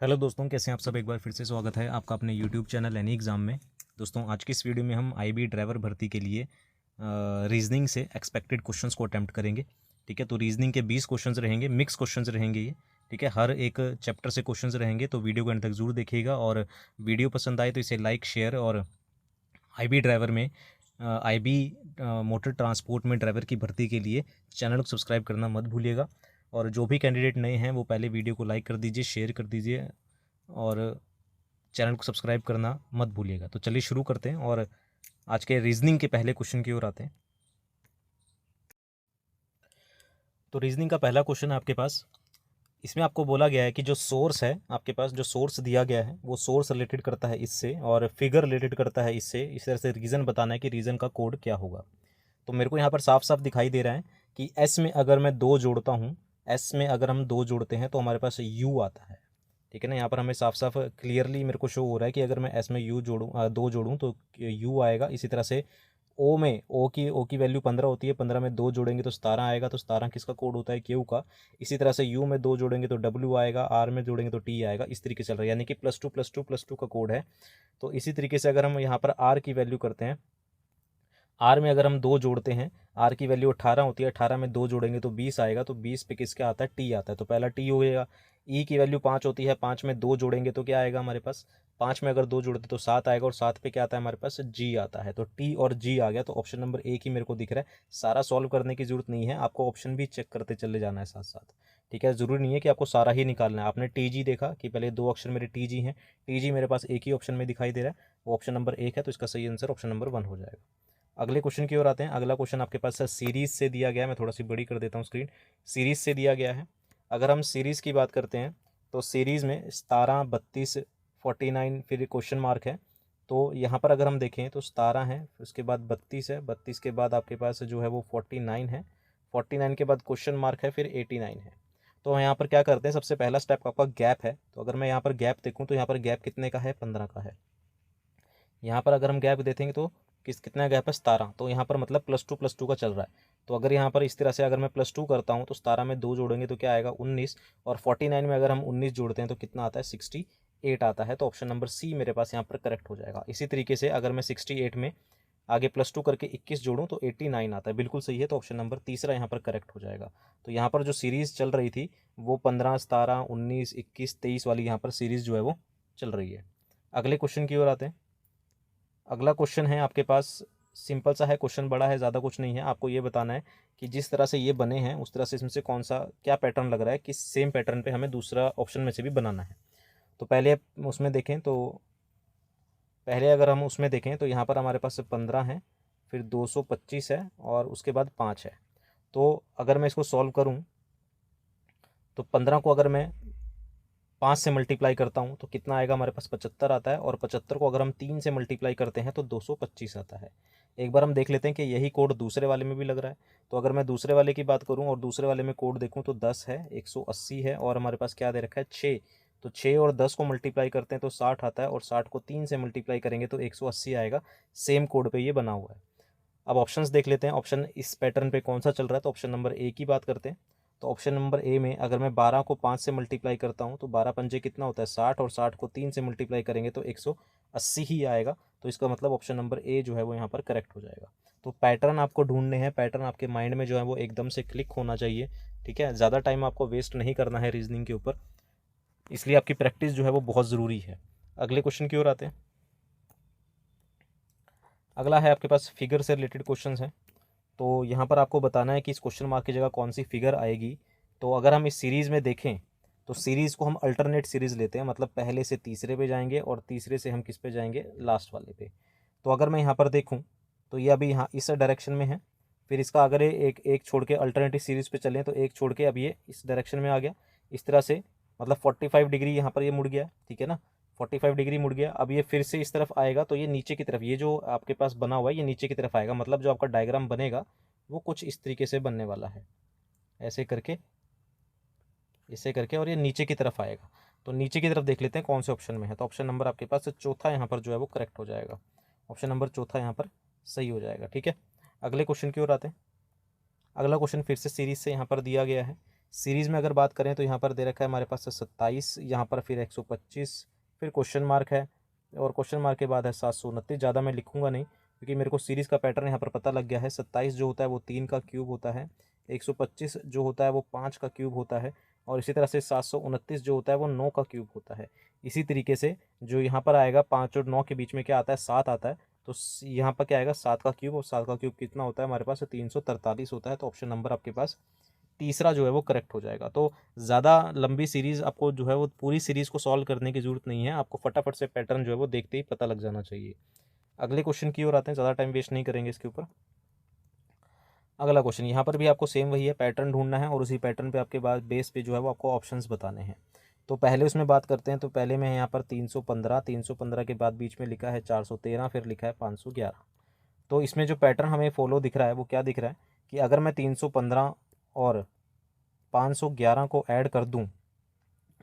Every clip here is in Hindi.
हेलो दोस्तों, कैसे हैं आप सब। एक बार फिर से स्वागत है आपका अपने यूट्यूब चैनल एनी एग्ज़ाम में। दोस्तों, आज की इस वीडियो में हम आईबी ड्राइवर भर्ती के लिए रीजनिंग से एक्सपेक्टेड क्वेश्चंस को अटेम्प्ट करेंगे। ठीक है, तो रीजनिंग के 20 क्वेश्चंस रहेंगे, मिक्स क्वेश्चंस रहेंगे ये। ठीक है, हर एक चैप्टर से क्वेश्चंस रहेंगे, तो वीडियो को अंत तक जरूर देखिएगा। और वीडियो पसंद आए तो इसे लाइक, शेयर और आईबी ड्राइवर में आईबी मोटर ट्रांसपोर्ट में ड्राइवर की भर्ती के लिए चैनल को सब्सक्राइब करना मत भूलिएगा। और जो भी कैंडिडेट नए हैं वो पहले वीडियो को लाइक कर दीजिए, शेयर कर दीजिए और चैनल को सब्सक्राइब करना मत भूलिएगा। तो चलिए शुरू करते हैं और आज के रीजनिंग के पहले क्वेश्चन की ओर आते हैं। तो रीजनिंग का पहला क्वेश्चन है आपके पास। इसमें आपको बोला गया है कि जो सोर्स है आपके पास, जो सोर्स दिया गया है वो सोर्स रिलेटेड करता है इससे और फिगर रिलेटेड करता है इससे। इस तरह से रीज़न बताना है कि रीज़न का कोड क्या होगा। तो मेरे को यहाँ पर साफ साफ दिखाई दे रहा है कि एस में अगर मैं दो जोड़ता हूँ, एस में अगर हम दो जोड़ते हैं तो हमारे पास यू आता है। ठीक है ना, यहाँ पर हमें साफ साफ क्लियरली मेरे को शो हो रहा है कि अगर मैं एस में यू जोड़ूँ, दो जोड़ूँ तो यू आएगा। इसी तरह से ओ में ओ की वैल्यू 15 होती है, 15 में दो जोड़ेंगे तो 17 आएगा। तो 17 किसका कोड होता है? क्यू का। इसी तरह से यू में दो जोड़ेंगे तो डब्ल्यू आएगा, आर में जोड़ेंगे तो टी आएगा। इस तरीके से चल रहा है, यानी कि +2 का कोड है। तो इसी तरीके से अगर हम यहाँ पर आर की वैल्यू करते हैं, आर में अगर हम दो जोड़ते हैं, आर की वैल्यू 18 होती है, 18 में दो जोड़ेंगे तो 20 आएगा। तो 20 पे किसका आता है? टी आता है, तो पहला टी हो गया। ई की वैल्यू 5 होती है, 5 में दो जोड़ेंगे तो क्या आएगा हमारे पास? 5 में अगर दो जोड़ते तो 7 आएगा और 7 पे क्या आता है हमारे पास? जी आता है। तो टी और जी आ गया। तो ऑप्शन नंबर एक ही मेरे को दिख रहा है। सारा सॉल्व करने की जरूरत नहीं है, आपको ऑप्शन भी चेक करते चले जाना है साथ साथ। ठीक है, जरूरी नहीं है कि आपको सारा ही निकालना है। आपने टी जी देखा कि पहले दो अक्षर मेरे टी जी हैं, टी जी मेरे पास एक ही ऑप्शन में दिखाई दे रहा है, वो ऑप्शन नंबर एक है। तो इसका सही आंसर ऑप्शन नंबर 1 हो जाएगा। अगले क्वेश्चन की ओर आते हैं। अगला क्वेश्चन आपके पास सीरीज से दिया गया है। मैं थोड़ा सी बड़ी कर देता हूँ स्क्रीन। सीरीज से दिया गया है। अगर हम सीरीज की बात करते हैं तो सीरीज में 17, 32, 49 फिर क्वेश्चन मार्क है। तो यहाँ पर अगर हम देखें तो 17 है, उसके बाद 32 है, 32 के बाद आपके पास जो है वो 49 है, 49 के बाद क्वेश्चन मार्क है, फिर 89 है। तो यहाँ पर क्या करते हैं, सबसे पहला स्टेप आपका गैप है। तो अगर मैं यहाँ पर गैप देखूँ तो यहाँ पर गैप कितने का है? 15 का है। यहाँ पर अगर हम गैप देखेंगे तो कितना गैप है? 17। तो यहाँ पर मतलब +2 का चल रहा है। तो अगर यहाँ पर इस तरह से अगर मैं +2 करता हूँ तो 17 में दो जोड़ेंगे तो क्या आएगा? 19। और 49 में अगर हम 19 जोड़ते हैं तो कितना आता है? 68 आता है। तो ऑप्शन नंबर सी मेरे पास यहाँ पर करेक्ट हो जाएगा। इसी तरीके से अगर मैं 68 में आगे +2 करके 21 जोड़ूँ तो 89 आता है। बिल्कुल सही है। तो ऑप्शन नंबर तीसरा यहाँ पर करेक्ट हो जाएगा। तो यहाँ पर जो सीरीज़ चल रही थी वो 15, 17, 19, 21, 23 वाली यहाँ पर सीरीज़ जो है वो चल रही है। अगले क्वेश्चन की ओर आते हैं। अगला क्वेश्चन है आपके पास, सिंपल सा है क्वेश्चन, बड़ा है, ज़्यादा कुछ नहीं है। आपको ये बताना है कि जिस तरह से ये बने हैं उस तरह से इसमें से कौन सा क्या पैटर्न लग रहा है, किस सेम पैटर्न पे हमें दूसरा ऑप्शन में से भी बनाना है। तो पहले उसमें देखें तो पहले अगर हम उसमें देखें तो यहाँ पर हमारे पास 15 है, फिर 225 है और उसके बाद 5 है। तो अगर मैं इसको सॉल्व करूँ तो 15 को अगर मैं 5 से मल्टीप्लाई करता हूँ तो कितना आएगा हमारे पास? 75 आता है। और 75 को अगर हम 3 से मल्टीप्लाई करते हैं तो 225 आता है। एक बार हम देख लेते हैं कि यही कोड दूसरे वाले में भी लग रहा है। तो अगर मैं दूसरे वाले की बात करूँ और दूसरे वाले में कोड देखूँ तो 10 है, 180 है और हमारे पास क्या दे रखा है? 6। तो 6 और 10 को मल्टीप्लाई करते हैं तो 60 आता है और 60 को 3 से मल्टीप्लाई करेंगे तो 180 आएगा। सेम कोड पर ये बना हुआ है। अब ऑप्शंस देख लेते हैं, ऑप्शन इस पैटर्न पे कौन सा चल रहा है। तो ऑप्शन नंबर ए की बात करते हैं। तो ऑप्शन नंबर ए में अगर मैं 12 को 5 से मल्टीप्लाई करता हूँ तो 12 पंजे कितना होता है? 60 और 60 को 3 से मल्टीप्लाई करेंगे तो 180 ही आएगा। तो इसका मतलब ऑप्शन नंबर ए जो है वो यहाँ पर करेक्ट हो जाएगा। तो पैटर्न आपको ढूंढने हैं, पैटर्न आपके माइंड में जो है वो एकदम से क्लिक होना चाहिए। ठीक है, ज़्यादा टाइम आपको वेस्ट नहीं करना है रीजनिंग के ऊपर, इसलिए आपकी प्रैक्टिस जो है वो बहुत ज़रूरी है। अगले क्वेश्चन की ओर आते हैं। अगला है आपके पास फिगर से रिलेटेड क्वेश्चन है। तो यहाँ पर आपको बताना है कि इस क्वेश्चन मार्क की जगह कौन सी फिगर आएगी। तो अगर हम इस सीरीज़ में देखें तो सीरीज़ को हम अल्टरनेट सीरीज़ लेते हैं, मतलब पहले से तीसरे पे जाएंगे और तीसरे से हम किस पे जाएंगे? लास्ट वाले पे। तो अगर मैं यहाँ पर देखूँ तो ये अभी यहाँ इस डायरेक्शन में है, फिर इसका अगर ये एक एक छोड़ के अल्टरनेटिव सीरीज़ पे चलें तो एक छोड़ के अब ये इस डायरेक्शन में आ गया। इस तरह से मतलब 45 डिग्री यहाँ पर ये मुड़ गया। ठीक है ना, 45 डिग्री मुड़ गया। अब ये फिर से इस तरफ आएगा तो ये नीचे की तरफ, ये जो आपके पास बना हुआ है ये नीचे की तरफ आएगा। मतलब जो आपका डायग्राम बनेगा वो कुछ इस तरीके से बनने वाला है, ऐसे करके, इसे करके, और ये नीचे की तरफ आएगा। तो नीचे की तरफ देख लेते हैं कौन से ऑप्शन में है। तो ऑप्शन नंबर आपके पास चौथा यहाँ पर जो है वो करेक्ट हो जाएगा। ऑप्शन नंबर चौथा यहाँ पर सही हो जाएगा। ठीक है, अगले क्वेश्चन की ओर आते हैं। अगला क्वेश्चन फिर से सीरीज से यहाँ पर दिया गया है सीरीज़ में अगर बात करें तो यहाँ पर दे रखा है हमारे पास 27, यहाँ पर फिर 125, फिर क्वेश्चन मार्क है, और क्वेश्चन मार्क के बाद है 729। ज़्यादा मैं लिखूंगा नहीं क्योंकि मेरे को सीरीज़ का पैटर्न यहाँ पर पता लग गया है। 27 जो होता है वो 3 का क्यूब होता है, 125 जो होता है वो 5 का क्यूब होता है, और इसी तरह से 729 जो होता है वो 9 का क्यूब होता है। इसी तरीके से जो यहाँ पर आएगा 5 और 9 के बीच में क्या आता है, 7 आता है, तो यहाँ पर क्या आएगा 7 का क्यूब, और 7 का क्यूब कितना होता है हमारे पास, 343 होता है। तो ऑप्शन नंबर आपके पास तीसरा जो है वो करेक्ट हो जाएगा। तो ज़्यादा लंबी सीरीज़ आपको जो है वो पूरी सीरीज़ को सॉल्व करने की ज़रूरत नहीं है, आपको फटाफट से पैटर्न जो है वो देखते ही पता लग जाना चाहिए। अगले क्वेश्चन की ओर आते हैं, ज़्यादा टाइम वेस्ट नहीं करेंगे इसके ऊपर। अगला क्वेश्चन यहाँ पर भी आपको सेम वही है, पैटर्न ढूंढना है और उसी पैटर्न पे आपके बाद बेस पे जो है वो आपको ऑप्शंस बताने हैं। तो पहले उसमें बात करते हैं। तो पहले में यहाँ पर 315 के बाद बीच में लिखा है 413, फिर लिखा है 511। तो इसमें जो पैटर्न हमें फॉलो दिख रहा है वो क्या दिख रहा है कि अगर मैं 315 और 511 को ऐड कर दूं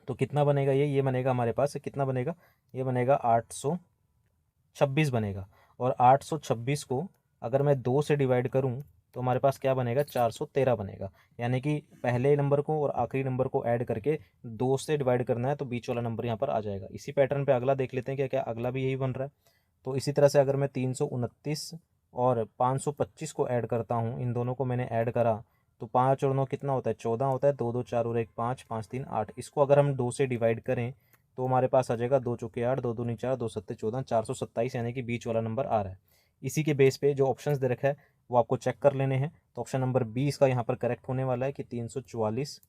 तो कितना बनेगा, ये बनेगा हमारे पास, कितना बनेगा, ये बनेगा 826 बनेगा। और 826 को अगर मैं 2 से डिवाइड करूं तो हमारे पास क्या बनेगा, 413 बनेगा। यानी कि पहले नंबर को और आखिरी नंबर को ऐड करके 2 से डिवाइड करना है तो बीच वाला नंबर यहाँ पर आ जाएगा। इसी पैटर्न पे अगला देख लेते हैं क्या क्या अगला भी यही बन रहा है। तो इसी तरह से अगर मैं 329 और 525 को ऐड करता हूँ, इन दोनों को मैंने ऐड करा तो 5 और 9 कितना होता है, 14 होता है, 2 2 4 और 1 5, 5 3 8। इसको अगर हम 2 से डिवाइड करें तो हमारे पास आ जाएगा 2 चौके 8, 2 दूनी 4, 2 सत्ते 14, 427, यानी कि बीच वाला नंबर आ रहा है। इसी के बेस पे जो ऑप्शंस दे रखा है वो आपको चेक कर लेने हैं। तो ऑप्शन नंबर 20 का यहाँ पर करेक्ट होने वाला है कि 344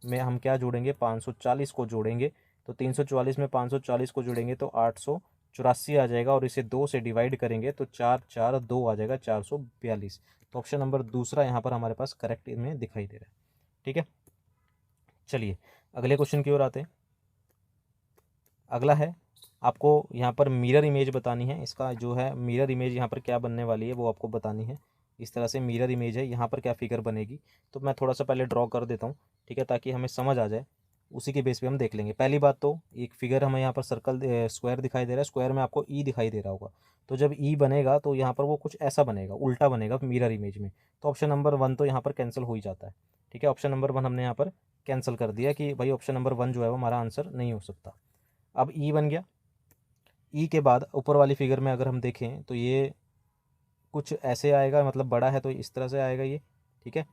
में हम क्या जोड़ेंगे, 540 को जोड़ेंगे। तो 344 में 540 को जोड़ेंगे तो 884 आ जाएगा, और इसे 2 से डिवाइड करेंगे तो 4 4 2 आ जाएगा, 442। तो ऑप्शन नंबर दूसरा यहाँ पर हमारे पास करेक्ट में दिखाई दे रहा है। ठीक है, चलिए अगले क्वेश्चन की ओर आते हैं। अगला है आपको यहाँ पर मिरर इमेज बतानी है। इसका जो है मिरर इमेज यहाँ पर क्या बनने वाली है वो आपको बतानी है। इस तरह से मिरर इमेज है, यहाँ पर क्या फिगर बनेगी। तो मैं थोड़ा सा पहले ड्रॉ कर देता हूँ, ठीक है, ताकि हमें समझ आ जाए, उसी के बेस पे हम देख लेंगे। पहली बात तो एक फिगर हमें यहाँ पर सर्कल स्क्वायर दिखाई दे रहा है, स्क्वायर में आपको ई दिखाई दे रहा होगा। तो जब ई बनेगा तो यहाँ पर वो कुछ ऐसा बनेगा, उल्टा बनेगा मिरर इमेज में। तो ऑप्शन नंबर 1 तो यहाँ पर कैंसिल हो ही जाता है। ठीक है, ऑप्शन नंबर 1 हमने यहाँ पर कैंसिल कर दिया कि भाई ऑप्शन नंबर 1 जो है वो हमारा आंसर नहीं हो सकता। अब ई बन गया। ई के बाद ऊपर वाली फिगर में अगर हम देखें तो ये कुछ ऐसे आएगा, मतलब बड़ा है तो इस तरह से आएगा ये, ठीक है।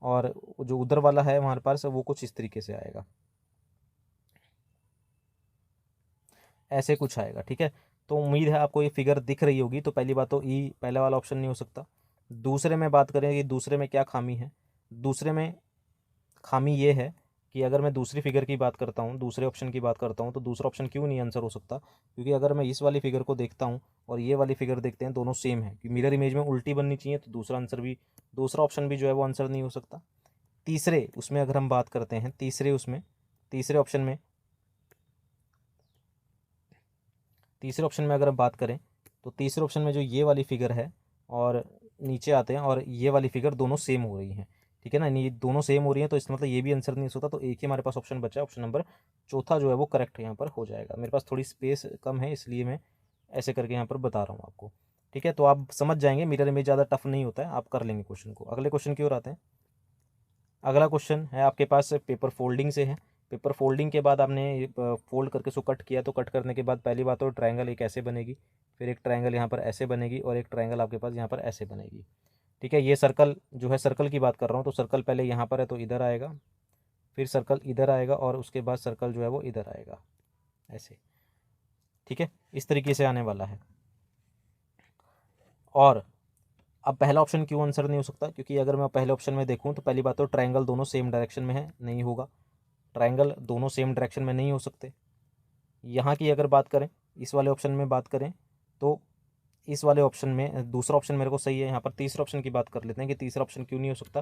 और जो उधर वाला है हमारे पास वो कुछ इस तरीके से आएगा, ऐसे कुछ आएगा, ठीक है। तो उम्मीद है आपको ये फिगर दिख रही होगी। तो पहली बात तो ई पहला वाला ऑप्शन नहीं हो सकता। दूसरे में बात करें कि दूसरे में क्या खामी है। दूसरे में खामी ये है कि अगर मैं दूसरी फिगर की बात करता हूँ, दूसरे ऑप्शन की बात करता हूँ, तो दूसरा ऑप्शन क्यों नहीं आंसर हो सकता, क्योंकि अगर मैं इस वाली फिगर को देखता हूँ और ये वाली फिगर देखते हैं, दोनों सेम है कि मिरर इमेज में उल्टी बननी चाहिए, तो दूसरा आंसर भी, दूसरा ऑप्शन भी जो है वो आंसर नहीं हो सकता। तीसरे उसमें अगर हम बात करते हैं, तीसरे ऑप्शन में तीसरे ऑप्शन में अगर हम बात करें तो तीसरे ऑप्शन में जो ये वाली फिगर है और नीचे आते हैं और ये वाली फिगर दोनों सेम हो रही हैं, ठीक है ना, ये दोनों सेम हो रही हैं, तो इसका मतलब ये भी आंसर नहीं हो सकता। तो एक ही हमारे पास ऑप्शन बचा है, ऑप्शन नंबर चौथा जो है वो करेक्ट यहाँ पर हो जाएगा। मेरे पास थोड़ी स्पेस कम है इसलिए मैं ऐसे करके यहाँ पर बता रहा हूँ आपको, ठीक है। तो आप समझ जाएंगे, मिरर इमेज ज़्यादा टफ नहीं होता है, आप कर लेंगे क्वेश्चन को। अगले क्वेश्चन की ओर आते हैं। अगला क्वेश्चन है आपके पास पेपर फोल्डिंग से है। पेपर फोल्डिंग के बाद आपने फोल्ड करके उसको कट किया, तो कट करने के बाद पहली बात तो ट्रायंगल एक ऐसे बनेगी, फिर एक ट्रायंगल यहाँ पर ऐसे बनेगी, और एक ट्रायंगल आपके पास यहाँ पर ऐसे बनेगी, ठीक है। ये सर्कल जो है, सर्कल की बात कर रहा हूँ, तो सर्कल पहले यहाँ पर है तो इधर आएगा, फिर सर्कल इधर आएगा, और उसके बाद सर्कल जो है वो इधर आएगा ऐसे, ठीक है, इस तरीके से आने वाला है। और अब पहला ऑप्शन क्यों आंसर नहीं हो सकता, क्योंकि अगर मैं पहले ऑप्शन में देखूँ तो पहली बात तो ट्रायंगल दोनों सेम डायरेक्शन में है, नहीं होगा। ट्रायंगल दोनों सेम डायरेक्शन में नहीं हो सकते। यहाँ की अगर बात करें, इस वाले ऑप्शन में बात करें, तो इस वाले ऑप्शन में दूसरा ऑप्शन मेरे को सही है। यहाँ पर तीसरा ऑप्शन की बात कर लेते हैं कि तीसरा ऑप्शन क्यों नहीं हो सकता।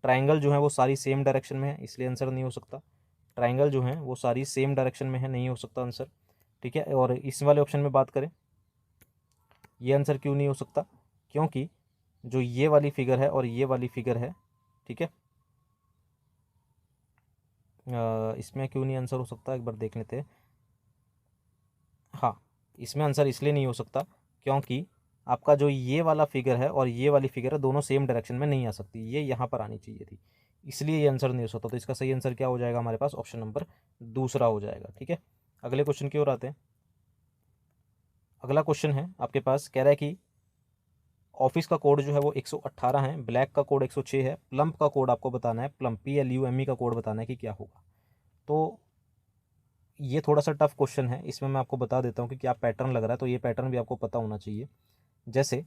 ट्रायंगल जो है वो सारी सेम डायरेक्शन में है, इसलिए आंसर नहीं हो सकता। ट्रायंगल जो है वो सारी सेम डायरेक्शन में है, नहीं हो सकता आंसर, ठीक है। और इस वाले ऑप्शन में बात करें, ये आंसर क्यों नहीं हो सकता, क्योंकि जो ये वाली फिगर है और ये वाली फिगर है, ठीक है, इसमें क्यों नहीं आंसर हो सकता, एक बार देख लेते हैं। हाँ, इसमें आंसर इसलिए नहीं हो सकता क्योंकि आपका जो ये वाला फिगर है और ये वाली फिगर है, दोनों सेम डायरेक्शन में नहीं आ सकती, ये यहाँ पर आनी चाहिए थी। इसलिए ये आंसर नहीं हो सकता। तो इसका सही आंसर क्या हो जाएगा हमारे पास, ऑप्शन नंबर दूसरा हो जाएगा। ठीक है, अगले क्वेश्चन की ओर आते हैं। अगला क्वेश्चन है आपके पास, कह रहा है कि ऑफिस का कोड जो है वो 118 है, ब्लैक का कोड 106 है, प्लम्प का कोड आपको बताना है, प्लम्प PLUME का कोड बताना है कि क्या होगा। तो ये थोड़ा सा टफ क्वेश्चन है, इसमें मैं आपको बता देता हूँ कि क्या पैटर्न लग रहा है, तो ये पैटर्न भी आपको पता होना चाहिए। जैसे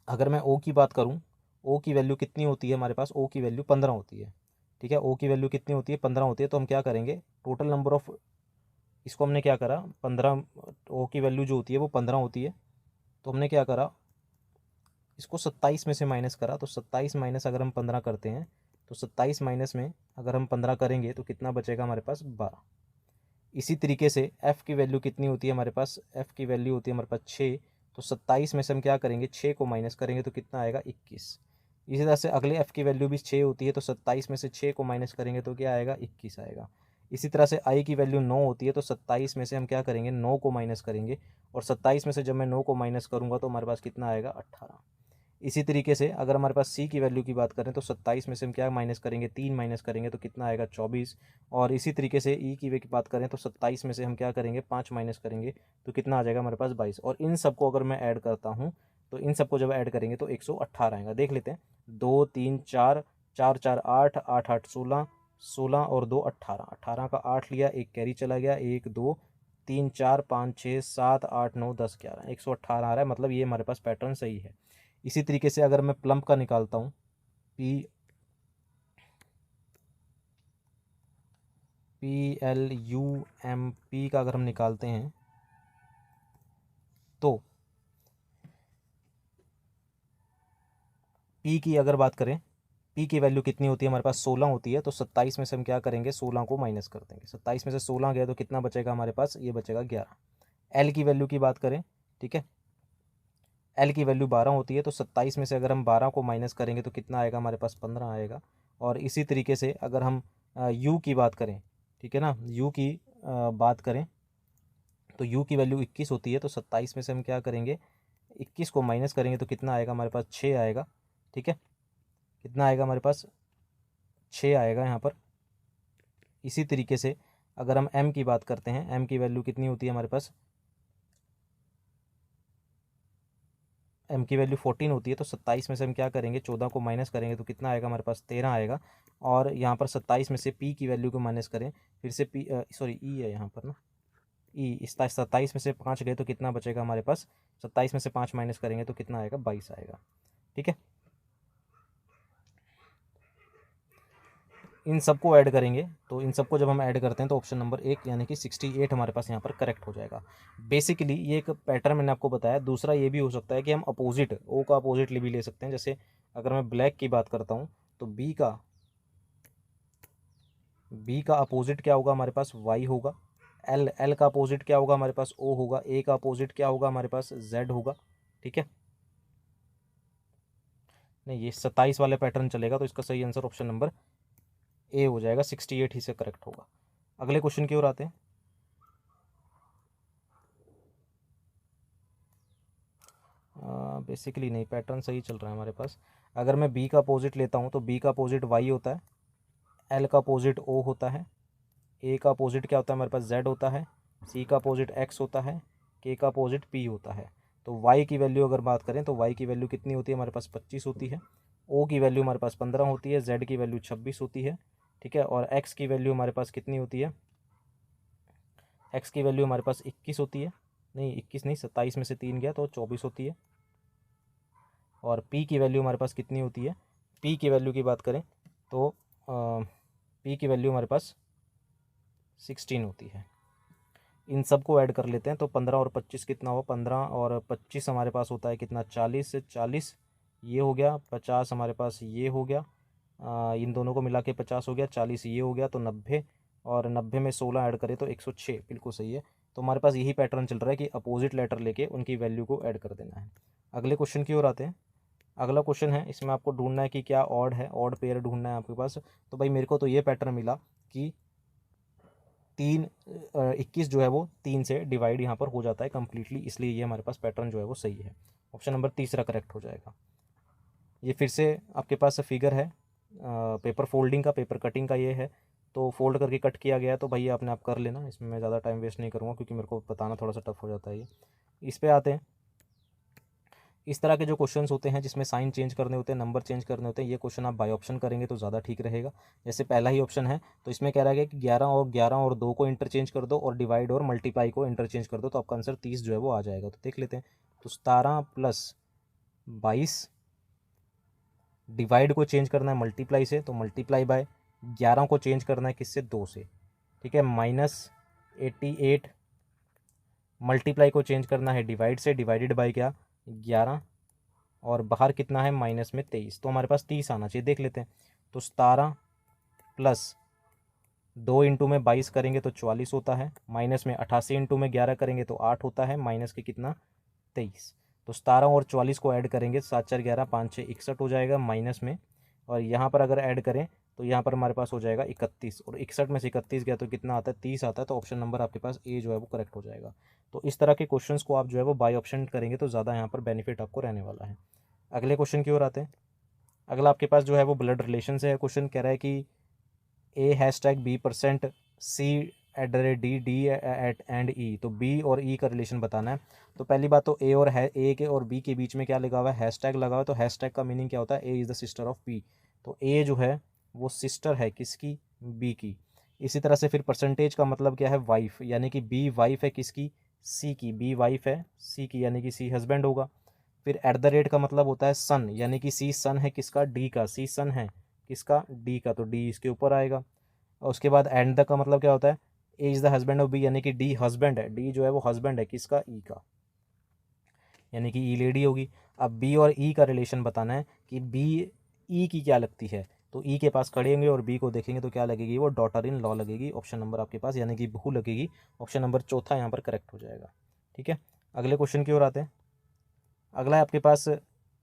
अगर मैं ओ की बात करूँ, ओ की वैल्यू कितनी होती है हमारे पास, ओ की वैल्यू 15 होती है। ठीक है, ओ की वैल्यू कितनी होती है, 15 होती है। तो हम क्या करेंगे, टोटल नंबर ऑफ, इसको हमने क्या करा, 15, ओ की वैल्यू जो होती है वो 15 होती है, तो हमने क्या करा, इसको 27 में से माइनस करा। तो 27 माइनस अगर हम 15 करते हैं, तो 27 माइनस में अगर हम 15 करेंगे तो कितना बचेगा हमारे पास, 12। इसी तरीके से एफ़ की वैल्यू कितनी होती है हमारे पास, एफ़ की वैल्यू होती है हमारे पास 6। तो 27 में से हम क्या करेंगे, 6 को माइनस करेंगे तो कितना आएगा, 21। इसी तरह से अगले एफ़ की वैल्यू भी 6 होती है, तो 27 में से 6 को माइनस करेंगे तो क्या आएगा, 21 आएगा। इसी तरह से आई की वैल्यू 9 होती है, तो 27 में से हम क्या करेंगे, 9 को माइनस करेंगे, और 27 में से जब मैं 9 को माइनस करूँगा तो हमारे पास कितना आएगा, 18। इसी तरीके से अगर हमारे पास सी की वैल्यू की बात करें, तो 27 में से हम क्या माइनस करेंगे, 3 माइनस करेंगे तो कितना आएगा, 24। और इसी तरीके से ई की की बात करें, तो 27 में से हम क्या करेंगे, 5 माइनस करेंगे तो कितना आ जाएगा हमारे पास, 22। और इन सबको अगर मैं ऐड करता हूँ, तो इन सबको जब ऐड करेंगे तो 118 आएगा। देख लेते हैं, 2 3 4, 4 4 8, 8 8 16, 16 और 2 18, 18 का 8 लिया, एक कैरी चला गया, 1 2 3 4 5 6 7 8 9 10 11, 118 आ रहा है। मतलब ये हमारे पास पैटर्न सही है। इसी तरीके से अगर मैं प्लम्प का निकालता हूँ, PLUMP का अगर हम निकालते हैं, तो P की अगर बात करें, P की वैल्यू कितनी होती है हमारे पास, 16 होती है। तो 27 में से हम क्या करेंगे, 16 को माइनस कर देंगे। 27 में से 16 गया तो कितना बचेगा हमारे पास, ये बचेगा 11। L की वैल्यू की बात करें, ठीक है, L की वैल्यू 12 होती है। तो 27 में से अगर हम 12 को माइनस करेंगे तो कितना आएगा हमारे पास, 15 आएगा। और इसी तरीके से अगर हम U की बात करें, ठीक है ना, U की बात करें, तो U की वैल्यू 21 होती है। तो 27 में से हम क्या करेंगे, 21 को माइनस करेंगे तो कितना आएगा हमारे पास, 6 आएगा। ठीक है, कितना आएगा हमारे पास, 6 आएगा यहाँ पर। इसी तरीके से अगर हम M की बात करते हैं, M की वैल्यू कितनी होती है हमारे पास, M की वैल्यू 14 होती है। तो 27 में से हम क्या करेंगे, 14 को माइनस करेंगे तो कितना आएगा हमारे पास, 13 आएगा। और यहाँ पर 27 में से P की वैल्यू को माइनस करें, फिर से P, सॉरी E है यहाँ पर ना, ई, इस 27 में से 5 गए तो कितना बचेगा हमारे पास, 27 में से 5 माइनस करेंगे तो कितना आएगा, 22 आएगा। ठीक है, इन सबको ऐड करेंगे, तो इन सबको जब हम ऐड करते हैं तो ऑप्शन नंबर 1 यानी कि 68 हमारे पास यहाँ पर करेक्ट हो जाएगा। बेसिकली ये एक पैटर्न मैंने आपको बताया। दूसरा ये भी हो सकता है कि हम अपोजिट, ओ का अपोजिट भी ले सकते हैं। जैसे अगर मैं ब्लैक की बात करता हूँ, तो बी का अपोजिट क्या होगा हमारे पास, वाई होगा। एल का अपोजिट क्या होगा हमारे पास, ओ होगा। ए का अपोजिट क्या होगा हमारे पास, जेड होगा। ठीक है, नहीं ये 27 वाले पैटर्न चलेगा, तो इसका सही आंसर ऑप्शन नंबर ए हो जाएगा, 68 ही से करेक्ट होगा। अगले क्वेश्चन की ओर आते हैं। बेसिकली नहीं, पैटर्न सही चल रहा है हमारे पास। अगर मैं बी का अपोजिट लेता हूँ, तो बी का अपोजिट वाई होता है, एल का अपोजिट ओ होता है, ए का अपोजिट क्या होता है हमारे पास, जेड होता है, सी का अपोजिट एक्स होता है, के का अपोजिट पी होता है। तो वाई की वैल्यू अगर बात करें, तो वाई की वैल्यू कितनी होती है हमारे पास, 25 होती है। ओ की वैल्यू हमारे पास 15 होती है, जेड की वैल्यू 26 होती है। ठीक है, और एक्स की वैल्यू हमारे पास कितनी होती है, एक्स की वैल्यू हमारे पास 21 होती है। नहीं 21 नहीं, 27 में से 3 गया तो 24 होती है। और पी की वैल्यू हमारे पास कितनी होती है, पी की वैल्यू की बात करें तो पी की वैल्यू हमारे पास 16 होती है। इन सबको ऐड कर लेते हैं, तो 15 और 25 कितना हुआ, 15 और 25 हमारे पास होता है कितना, 40 से 40 ये हो गया, 50 हमारे पास ये हो गया, इन दोनों को मिला के 50 हो गया, 40 ये हो गया, तो 90, और 90 में 16 ऐड करें तो 106, बिल्कुल सही है। तो हमारे पास यही पैटर्न चल रहा है कि अपोजिट लेटर लेके उनकी वैल्यू को ऐड कर देना है। अगले क्वेश्चन की ओर आते हैं। अगला क्वेश्चन है, इसमें आपको ढूंढना है कि क्या ऑड है, ऑड पेयर ढूंढना है आपके पास। तो भाई मेरे को तो ये पैटर्न मिला कि 21 जो है वो 3 से डिवाइड यहाँ पर हो जाता है कम्प्लीटली, इसलिए ये हमारे पास पैटर्न जो है वो सही है। ऑप्शन नंबर तीसरा करेक्ट हो जाएगा। ये फिर से आपके पास फिगर है, पेपर फोल्डिंग का, पेपर कटिंग का ये है, तो फोल्ड करके कट किया गया है, तो भैया अपने आप कर लेना, इसमें मैं ज़्यादा टाइम वेस्ट नहीं करूँगा क्योंकि मेरे को बताना थोड़ा सा टफ हो जाता है ये। इस पे आते हैं। इस तरह के जो क्वेश्चंस होते हैं जिसमें साइन चेंज करने होते हैं, नंबर चेंज करने होते हैं, ये क्वेश्चन आप बाय ऑप्शन करेंगे तो ज़्यादा ठीक रहेगा। जैसे पहला ही ऑप्शन है, तो इसमें कह रहा है कि 11 और 2 को इंटरचेंज कर दो और डिवाइड और मल्टीप्लाई को इंटरचेंज कर दो, तो आपका आंसर 30 जो है वो आ जाएगा। तो देख लेते हैं। तो 17 प्लस 22, डिवाइड को चेंज करना है मल्टीप्लाई से, तो मल्टीप्लाई बाय, 11 को चेंज करना है किससे, 2 से, ठीक है, -88, मल्टीप्लाई को चेंज करना है डिवाइड से, डिवाइडेड बाय क्या, 11, और बाहर कितना है माइनस में 23, तो हमारे पास 30 आना चाहिए। देख लेते हैं। तो 17 प्लस 2 इंटू में 22 करेंगे तो 44 होता है, माइनस में 88 इंटू में 11 करेंगे तो 8 होता है, माइनस के कितना, 23। तो 17 और 44 को ऐड करेंगे, 7 4 11 5 6 61 हो जाएगा माइनस में, और यहाँ पर अगर ऐड करें तो यहाँ पर हमारे पास हो जाएगा 31, और 61 में से 31 गया तो कितना आता है, 30 आता है। तो ऑप्शन नंबर आपके पास ए जो है वो करेक्ट हो जाएगा। तो इस तरह के क्वेश्चंस को आप जो है वो बाय ऑप्शन करेंगे तो ज़्यादा यहाँ पर बेनिफिट आपको रहने वाला है। अगले क्वेश्चन की ओर आते हैं। अगला आपके पास जो है वो ब्लड रिलेशन से है। क्वेश्चन कह रहा है कि A#B% C@D तो B और E का रिलेशन बताना है। तो पहली बात तो A के और B के बीच में क्या लगा हुआ है, हैशटैग लगा हुआ है। तो हैशटैग का मीनिंग क्या होता है, A is the sister of B। तो A जो है वो सिस्टर है किसकी, B की। इसी तरह से फिर परसेंटेज का मतलब क्या है, वाइफ, यानी कि B वाइफ है किसकी, C की। B वाइफ है C की, यानी कि C हस्बैंड होगा। फिर @ का मतलब होता है सन, यानी कि C सन है किसका, D का। C सन है किसका, D का, तो D इसके ऊपर आएगा। और उसके बाद एंड द का मतलब क्या होता है, A is the husband of B, यानी कि डी हस्बैंड है, डी जो है वो हस्बैंड है किसका, ई का, यानी कि ई लेडी होगी। अब बी और ई का रिलेशन बताना है कि बी ई की क्या लगती है, तो ई के पास खड़े होंगे और बी को देखेंगे तो क्या लगेगी, वो डॉटर इन लॉ लगेगी। ऑप्शन नंबर आपके पास यानी कि बहू लगेगी। ऑप्शन नंबर चौथा यहाँ पर करेक्ट हो जाएगा। ठीक है, अगले क्वेश्चन की ओर आते हैं। अगला है आपके पास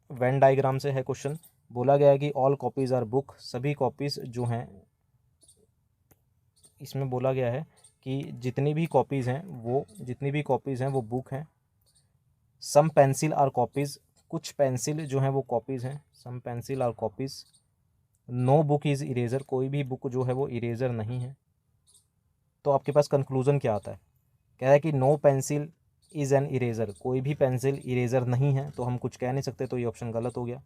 वेन डायग्राम से है क्वेश्चन। बोला गया है कि ऑल कॉपीज़ आर बुक, सभी कॉपीज़ जो हैं, इसमें बोला गया है कि जितनी भी कॉपीज़ हैं वो बुक हैं। सम पेंसिल आर कॉपीज़, कुछ पेंसिल जो हैं वो कॉपीज़ हैं। Some pencil are copies. No book is eraser, कोई भी बुक जो है वो इरेज़र नहीं है। तो आपके पास कंक्लूज़न क्या आता है, कह रहा है कि no pencil is an eraser, कोई भी पेंसिल इरेज़र नहीं है, तो हम कुछ कह नहीं सकते, तो ये ऑप्शन गलत हो गया।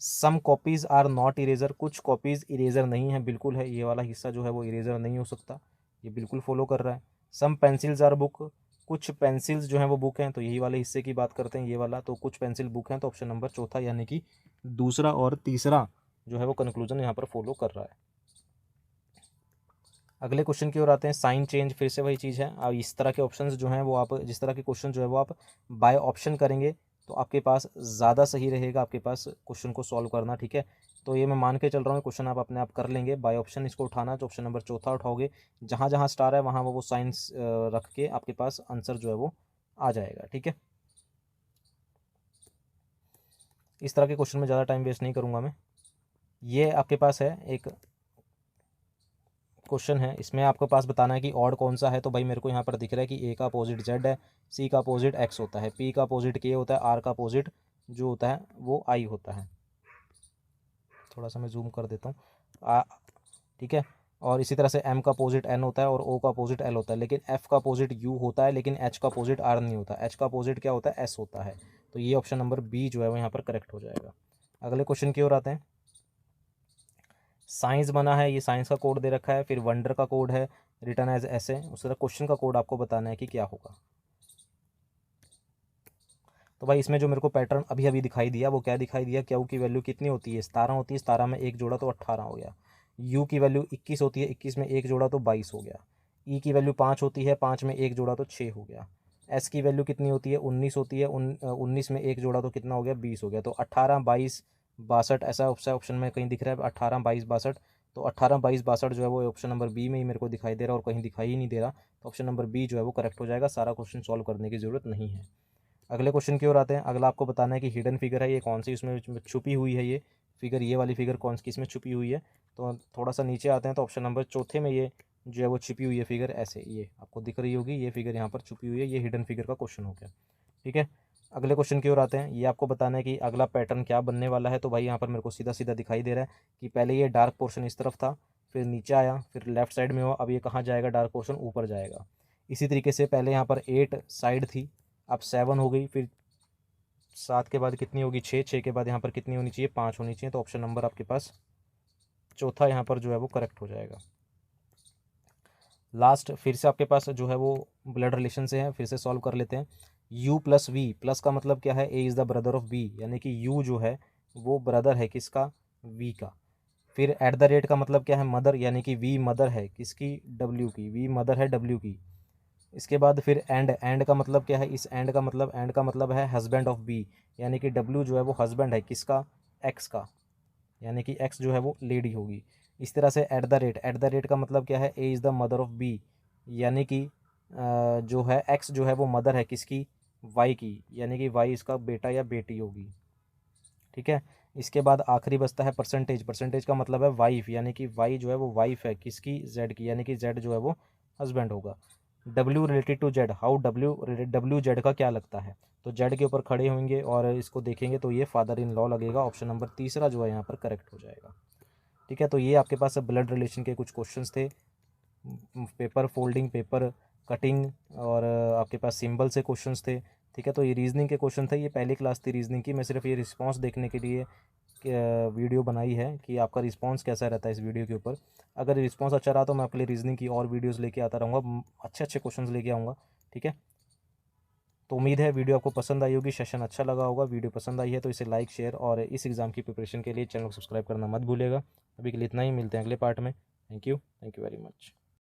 सम कॉपीज़ आर नॉट इरेज़र, कुछ कॉपीज़ इरेज़र नहीं है, बिल्कुल है, ये वाला हिस्सा जो है वो इरेज़र नहीं हो सकता, ये बिल्कुल फॉलो कर रहा है। सम पेंसिल्स आर बुक, कुछ पेंसिल्स जो हैं वो बुक हैं, तो यही वाले हिस्से की बात करते हैं, ये वाला, तो कुछ पेंसिल बुक हैं, तो ऑप्शन नंबर चौथा यानी कि दूसरा और तीसरा जो है वो कंक्लूजन यहाँ पर फॉलो कर रहा है। अगले क्वेश्चन की ओर आते हैं। साइन चेंज, फिर से वही चीज़ है। अब इस तरह के ऑप्शंस जो हैं वो आप, जिस तरह के क्वेश्चन जो है वो आप बाय ऑप्शन करेंगे तो आपके पास ज़्यादा सही रहेगा, आपके पास क्वेश्चन को सॉल्व करना। ठीक है, तो ये मैं मान के चल रहा हूँ क्वेश्चन आप अपने आप कर लेंगे। बाय ऑप्शन इसको उठाना, तो ऑप्शन नंबर चौथा उठाओगे, जहाँ जहाँ स्टार है वहाँ वो साइंस रख के आपके पास आंसर जो है वो आ जाएगा। ठीक है, इस तरह के क्वेश्चन में ज़्यादा टाइम वेस्ट नहीं करूँगा मैं। ये आपके पास है एक क्वेश्चन है, इसमें आपके पास बताना है कि ऑड कौन सा है। तो भाई मेरे को यहाँ पर दिख रहा है कि ए का अपोजिट जेड है, सी का अपोजिट एक्स होता है, पी का अपोजिट के होता है, आर का अपोजिट जो होता है वो आई होता है। थोड़ा सा मैं जूम कर देता हूँ। ठीक है, और इसी तरह से एम का अपोजिट एन होता है और ओ का अपोजिट एल होता है, लेकिन एफ का अपोजिट यू होता है, लेकिन एच का अपोजिट आर नहीं होता। एच का अपोजिट क्या होता है, एस होता है। तो ये ऑप्शन नंबर बी जो है वो यहाँ पर करेक्ट हो जाएगा। अगले क्वेश्चन की ओर आते हैं। साइंस बना है, ये साइंस का कोड दे रखा है, फिर वंडर का कोड है रिटर्न एज ऐसे, उस तरह क्वेश्चन का कोड आपको बताना है कि क्या होगा। तो भाई इसमें जो मेरे को पैटर्न अभी अभी दिखाई दिया वो क्या दिखाई दिया, क्यू की वैल्यू कितनी होती है, 17 होती है, 17 में एक जोड़ा तो 18 हो गया। यू की वैल्यू 21 होती है, 21 में एक जोड़ा तो 22 हो गया। ई की वैल्यू 5 होती है, 5 में एक जोड़ा तो 6 हो गया। एस की वैल्यू कितनी होती है, 19 होती है, 19 में एक जोड़ा तो कितना हो गया, 20 हो गया। तो 18 22 62 ऐसा ऑप्शन में कहीं दिख रहा है, 18 22 62। तो 18 22 62 जो है वो ऑप्शन नंबर बी में ही मेरे को दिखाई दे रहा है और कहीं दिखाई ही नहीं दे रहा। तो ऑप्शन नंबर बी जो है वो करेक्ट हो जाएगा, सारा क्वेश्चन सॉल्व करने की ज़रूरत नहीं है। अगले क्वेश्चन की ओर आते हैं। अगला आपको बताना है कि हिडन फिगर है ये कौन सी, उसमें छुपी हुई है ये फिगर, ये वाली फिगर कौन सी किस में छुपी हुई है। तो थोड़ा सा नीचे आते हैं तो ऑप्शन नंबर चौथे में ये जो है वो छिपी हुई है फिगर, ऐसे ये आपको दिख रही होगी, ये फिगर यहाँ पर छुपी हुई है, ये हिडन फिगर का क्वेश्चन हो गया। ठीक है, अगले क्वेश्चन की ओर आते हैं। ये आपको बताना है कि अगला पैटर्न क्या बनने वाला है। तो भाई यहाँ पर मेरे को सीधा सीधा दिखाई दे रहा है कि पहले ये डार्क पोर्शन इस तरफ था, फिर नीचे आया, फिर लेफ्ट साइड में हुआ, अब ये कहाँ जाएगा, डार्क पोर्शन ऊपर जाएगा। इसी तरीके से पहले यहाँ पर 8 साइड थी, अब 7 हो गई, फिर 7 के बाद कितनी होगी, 6, 6 के बाद यहाँ पर कितनी होनी चाहिए, 5 होनी चाहिए। तो ऑप्शन नंबर आपके पास चौथा यहाँ पर जो है वो करेक्ट हो जाएगा। लास्ट फिर से आपके पास जो है वो ब्लड रिलेशन से है, फिर से सॉल्व कर लेते हैं। u प्लस वी, प्लस का मतलब क्या है, a is the brother of b, यानी कि u जो है वो ब्रदर है किसका, v का। फिर एट द रेट का मतलब क्या है, मदर, यानी कि v मदर है किसकी, w की, v मदर है w की। इसके बाद फिर एंड का मतलब क्या है, इस एंड का मतलब है हस्बैंड ऑफ b, यानी कि w जो है वो हस्बैंड है किसका, x का, यानी कि x जो है वो लेडी होगी। इस तरह से एट द रेट का मतलब क्या है, a is the mother of b, यानी कि जो है x जो है वो मदर है किसकी, y की, यानी कि y इसका बेटा या बेटी होगी। ठीक है। इसके बाद आखिरी बचता है परसेंटेज का मतलब है वाइफ, यानी कि y जो है वो वाइफ है किसकी, z की, यानी कि z जो है वो हस्बैंड होगा। w related to z, how w z का क्या लगता है, तो z के ऊपर खड़े होंगे और इसको देखेंगे तो ये फादर इन लॉ लगेगा। ऑप्शन नंबर तीसरा जो है यहाँ पर करेक्ट हो जाएगा। ठीक है। तो ये आपके पास ब्लड रिलेशन के कुछ क्वेश्चंस थे, पेपर फोल्डिंग, पेपर कटिंग, और आपके पास सिंबल से क्वेश्चंस थे। ठीक है। तो ये रीजनिंग के क्वेश्चन थे, ये पहली क्लास थी रीजनिंग की। मैं सिर्फ ये रिस्पांस देखने के लिए वीडियो बनाई है कि आपका रिस्पांस कैसा रहता है इस वीडियो के ऊपर। अगर रिस्पांस अच्छा रहा तो मैं आपके लिए रीजनिंग की और वीडियोस लेके आता रहूँगा, अच्छे अच्छे क्वेश्चंस लेके आऊँगा। ठीक है। तो उम्मीद है वीडियो आपको पसंद आई होगी, सेशन अच्छा लगा होगा। वीडियो पसंद आई है तो इसे लाइक, शेयर और इस एग्ज़ाम की प्रिपरेशन के लिए चैनल को सब्सक्राइब करना मत भूलिएगा। अभी के लिए इतना ही, मिलते हैं अगले पार्ट में। Thank you very much.